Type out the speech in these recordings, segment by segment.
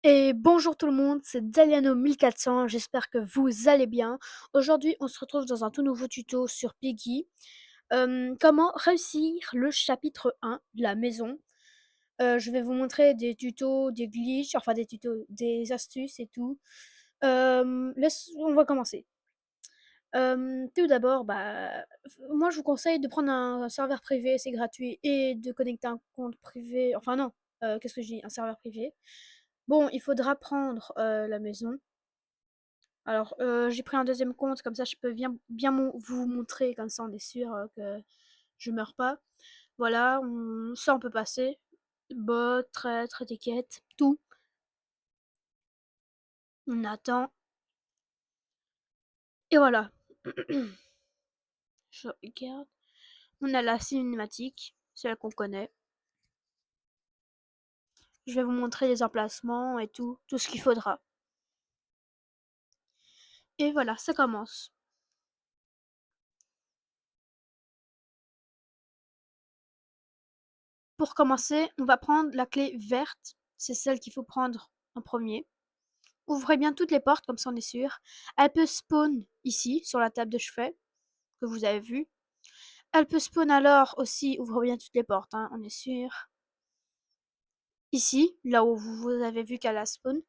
Et bonjour tout le monde, c'est Daliano1400, j'espère que vous allez bien. Aujourd'hui, on se retrouve dans un tout nouveau tuto sur Piggy. Comment réussir le chapitre 1 de la maison. Je vais vous montrer des tutos, des glitches, enfin des tutos, des astuces et tout. On va commencer. Tout d'abord, moi je vous conseille de prendre un serveur privé, c'est gratuit, et de connecter un compte privé. Enfin non, qu'est-ce que je dis? Un serveur privé. Bon, il faudra prendre la maison. Alors, j'ai pris un deuxième compte, comme ça je peux bien vous montrer, comme ça on est sûr que je meurs pas. Voilà, ça on peut passer. Bot, traître, étiquette, tout. On attend. Et voilà. Je regarde. On a la cinématique, celle qu'on connaît. Je vais vous montrer les emplacements et tout ce qu'il faudra. Et voilà, ça commence. Pour commencer, on va prendre la clé verte. C'est celle qu'il faut prendre en premier. Ouvrez bien toutes les portes, comme ça on est sûr. Elle peut spawn ici, sur la table de chevet, que vous avez vu. Elle peut spawn alors aussi, ouvrez bien toutes les portes, hein, on est sûr. Ici, là où vous avez vu qu'elle a spawn.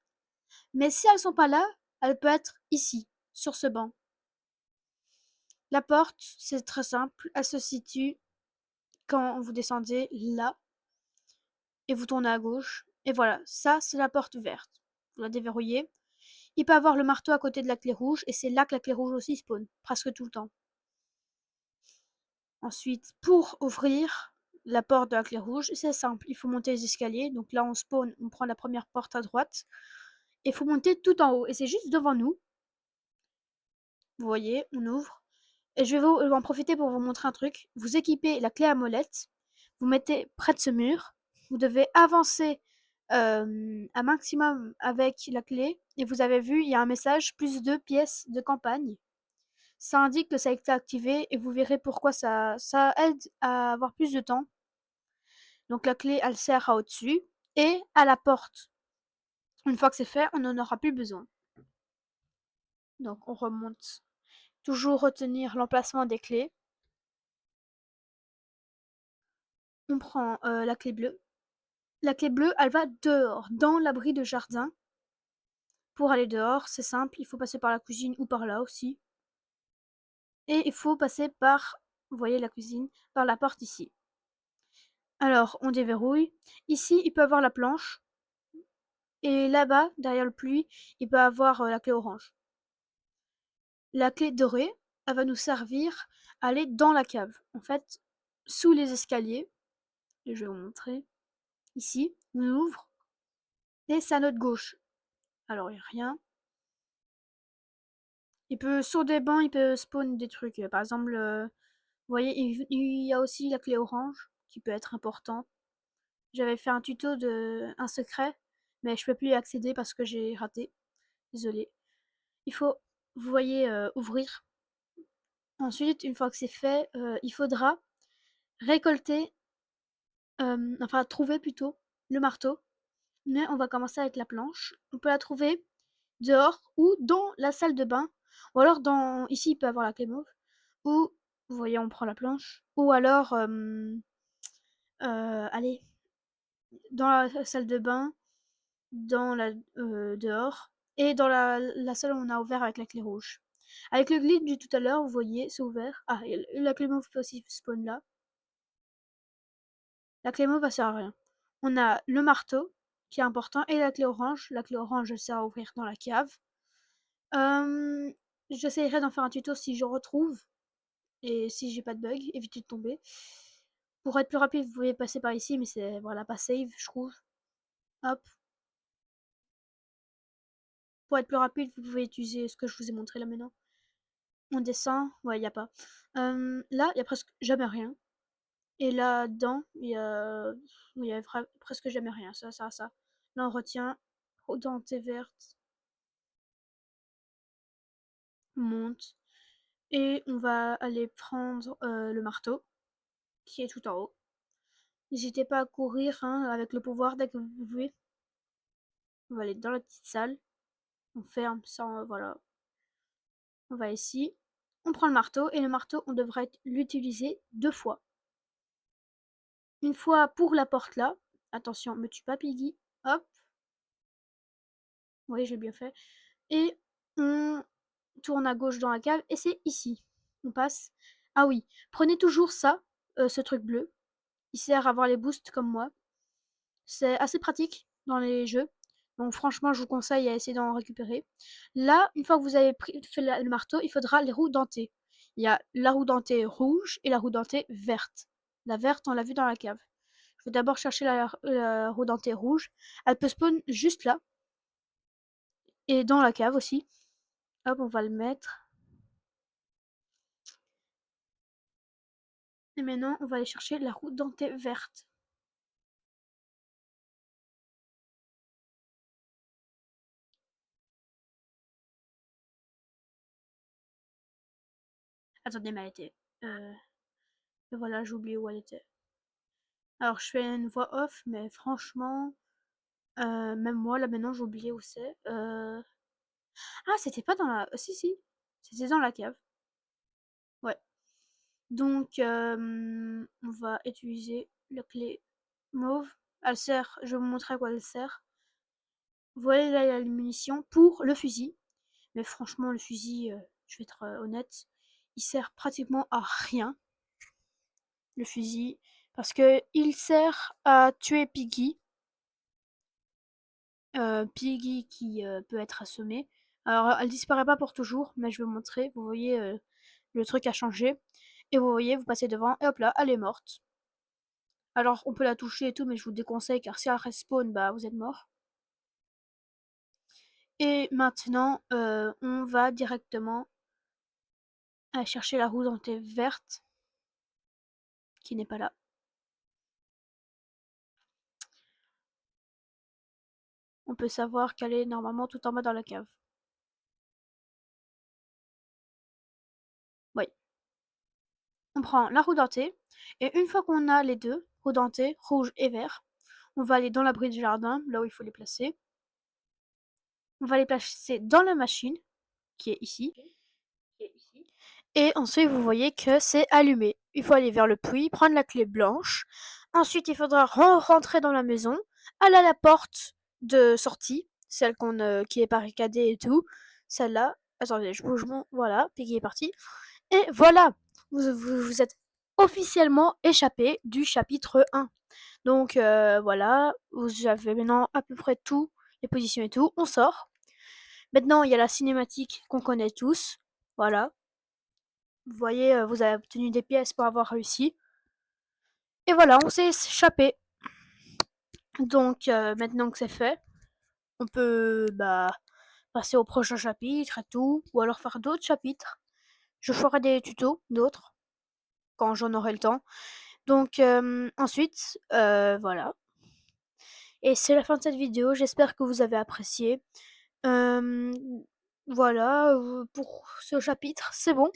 Mais si elles sont pas là, elle peut être ici, sur ce banc. La porte, c'est très simple, elle se situe quand vous descendez là, et vous tournez à gauche. Et voilà, ça c'est la porte verte. Vous la déverrouillez. Il peut avoir le marteau à côté de la clé rouge, et c'est là que la clé rouge aussi spawn, presque tout le temps. Ensuite, pour ouvrir la porte de la clé rouge, c'est simple, il faut monter les escaliers. Donc là, on spawn, on prend la première porte à droite. Il faut monter tout en haut, et c'est juste devant nous. Vous voyez, on ouvre. Et je vais en profiter pour vous montrer un truc. Vous équipez la clé à molette, vous mettez près de ce mur. Vous devez avancer un maximum avec la clé. Et vous avez vu, il y a un message, plus 2 pièces de campagne. Ça indique que ça a été activé et vous verrez pourquoi ça aide à avoir plus de temps. Donc la clé, elle sert à au-dessus et à la porte. Une fois que c'est fait, on n'en aura plus besoin. Donc on remonte. Toujours retenir l'emplacement des clés. On prend la clé bleue. La clé bleue, elle va dehors, dans l'abri de jardin. Pour aller dehors, c'est simple, il faut passer par la cuisine ou par là aussi. Et il faut passer par, vous voyez la cuisine, par la porte ici. Alors, on déverrouille. Ici, il peut avoir la planche. Et là-bas, derrière le puits, il peut avoir la clé orange. La clé dorée, elle va nous servir à aller dans la cave. En fait, sous les escaliers, je vais vous montrer. Ici, on ouvre et c'est à notre gauche. Alors, il n'y a rien. Il peut, sur des bancs, il peut spawn des trucs. Par exemple, vous voyez, il y a aussi la clé orange qui peut être importante. J'avais fait un tuto de un secret, mais je peux plus y accéder parce que j'ai raté. Désolée. Il faut, vous voyez, ouvrir. Ensuite, une fois que c'est fait, il faudra récolter, enfin trouver plutôt le marteau. Mais on va commencer avec la planche. On peut la trouver dehors ou dans la salle de bain. Ou alors dans... Ici, il peut avoir la clé mauve. Ou, vous voyez, on prend la planche. Ou alors, allez, dans la salle de bain, dans la, dehors. Et dans la salle où on a ouvert avec la clé rouge. Avec le glitch du tout à l'heure, vous voyez, c'est ouvert. Ah, et la clé mauve peut aussi spawn là. La clé mauve, elle sert à rien. On a le marteau, qui est important, et la clé orange. La clé orange, elle sert à ouvrir dans la cave. Euh, J'essayerai d'en faire un tuto si je retrouve. Et si j'ai pas de bug, évitez de tomber. Pour être plus rapide, vous pouvez passer par ici, mais c'est voilà, pas save, je trouve. Hop. Pour être plus rapide, vous pouvez utiliser ce que je vous ai montré là maintenant. On descend, ouais, y a pas. Là, y a presque jamais rien. Et là-dedans, y a presque jamais rien. Ça. Là, on retient. Dentée verte. On monte. Et on va aller prendre le marteau, qui est tout en haut. N'hésitez pas à courir hein, avec le pouvoir dès que vous pouvez. On va aller dans la petite salle, on ferme sans, voilà. On va ici, on prend le marteau et le marteau, on devrait l'utiliser 2 fois. Une fois pour la porte là, attention, me tue pas Piggy, hop, oui j'ai bien fait. Et on tourne à gauche dans la cave et c'est ici. On passe. Ah oui, prenez toujours ça, ce truc bleu. Il sert à avoir les boosts comme moi. C'est assez pratique dans les jeux. Donc franchement, je vous conseille à essayer d'en récupérer. Là, une fois que vous avez fait le marteau, il faudra les roues dentées. Il y a la roue dentée rouge et la roue dentée verte. La verte, on l'a vu dans la cave. Je vais d'abord chercher la roue dentée rouge. Elle peut spawn juste là. Et dans la cave aussi. Hop, on va le mettre. Et maintenant, on va aller chercher la roue dentée verte. Attendez, mais elle était... et voilà, j'ai oublié où elle était. Alors, je fais une voix off, mais franchement... même moi, là, maintenant, j'ai oublié où c'est. Ah, c'était pas dans la... Si, si. C'était dans la cave. Ouais. Donc, on va utiliser la clé mauve. Elle sert... Je vais vous montrer à quoi elle sert. Vous voyez, là, il y a les munitions pour le fusil. Mais franchement, le fusil, je vais être honnête, il sert pratiquement à rien, le fusil. Parce que il sert à tuer Piggy. Piggy qui peut être assommée. Alors, elle disparaît pas pour toujours, mais je vais vous montrer. Vous voyez, le truc a changé. Et vous voyez, vous passez devant, et hop là, elle est morte. Alors, on peut la toucher et tout, mais je vous déconseille, car si elle respawn, bah, vous êtes mort. Et maintenant, on va directement aller chercher la roue dentée verte, qui n'est pas là. On peut savoir qu'elle est normalement tout en bas dans la cave. Oui. On prend la roue dentée, et une fois qu'on a les deux, roue dentée, rouge et vert, on va aller dans l'abri du jardin, là où il faut les placer. On va les placer dans la machine, qui est ici. Et ensuite, vous voyez que c'est allumé. Il faut aller vers le puits, prendre la clé blanche. Ensuite, il faudra rentrer dans la maison, aller à la porte de sortie, celle qui est barricadée et tout. Celle-là. Attendez, je bouge mon... Voilà, Piggy est parti. Et voilà, vous êtes officiellement échappé du chapitre 1. Donc voilà, vous avez maintenant à peu près tout, les positions et tout. On sort. Maintenant, il y a la cinématique qu'on connaît tous. Voilà. Vous voyez, vous avez obtenu des pièces pour avoir réussi. Et voilà, on s'est échappé. Donc maintenant que c'est fait, on peut passer au prochain chapitre et tout, ou alors faire d'autres chapitres. Je ferai des tutos, d'autres, quand j'en aurai le temps. Donc ensuite, voilà. Et c'est la fin de cette vidéo, j'espère que vous avez apprécié. Hem, voilà, pour ce chapitre, c'est bon.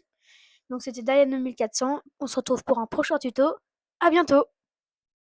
Donc c'était Diane 2400, on se retrouve pour un prochain tuto. À bientôt!